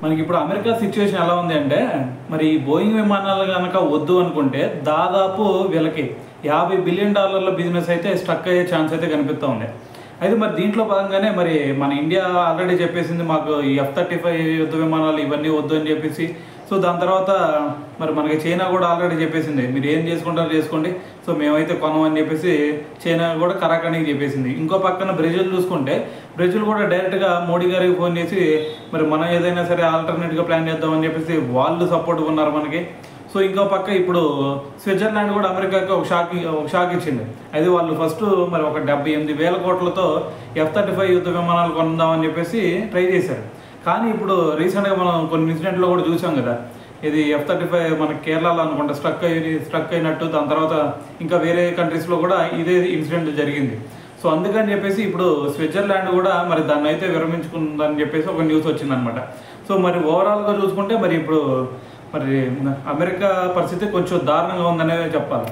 మనకి ఇప్పుడు America situation ఎలా ఉంది అంటే, మరి ఈ బోయింగ్ విమానాలు కనుక వద్దు అనుకుంటే దాదాపు వీళ్ళకి $50 బిలియన్ బిజినెస్ అయితే స్ట్రక్ అయ్యే ఛాన్స్ అయితే కనిపిస్తూ ఉంది. అయితే మరి దీంట్లో భాగంగానే మరి మన ఇండియా ఆల్రెడీ చెప్పేసింది మాకు ఈ F-35 యుద్ధ విమానాలు ఇవన్నీ వద్దు అని చెప్పేసి. సో దాని తర్వాత మరి మనకి చైనా కూడా ఆల్రెడీ చెప్పేసింది, మీరు ఏం చేసుకుంటారో చేసుకోండి, సో మేమైతే కొనం అని చెప్పేసి చైనా కూడా కరాఖండికి చెప్పేసింది. ఇంకో పక్కన బ్రెజిల్ చూసుకుంటే, బ్రెజిల్ కూడా డైరెక్ట్గా మోడీ గారికి ఫోన్ చేసి మరి మనం ఏదైనా సరే ఆల్టర్నేట్గా ప్లాన్ చేద్దామని చెప్పేసి వాళ్ళు సపోర్ట్గా ఉన్నారు మనకి. సో ఇంకో పక్క ఇప్పుడు స్విట్జర్లాండ్ కూడా అమెరికాకి ఒక షాక్ ఇచ్చింది. అయితే వాళ్ళు ఫస్ట్ మరి ఒక 78,000 కోట్లతో F-35 యుద్ధ విమానాలు కొందామని చెప్పేసి ట్రై చేశారు. కానీ ఇప్పుడు రీసెంట్గా మనం కొన్ని ఇన్సిడెంట్లో కూడా చూసాం కదా, ఇది F-35 మన కేరళలో అనుకుంటా స్ట్రక్ అయినట్టు. దాని తర్వాత ఇంకా వేరే కంట్రీస్లో కూడా ఇదే ఇన్సిడెంట్ జరిగింది. సో అందుకని చెప్పేసి ఇప్పుడు స్విట్జర్లాండ్ కూడా మరి దాన్ని అయితే విరమించుకుందని చెప్పేసి ఒక న్యూస్ వచ్చిందనమాట. సో మరి ఓవరాల్గా చూసుకుంటే మరి ఇప్పుడు మరి అమెరికా పరిస్థితి కొంచెం దారుణంగా ఉందనే చెప్పాలి.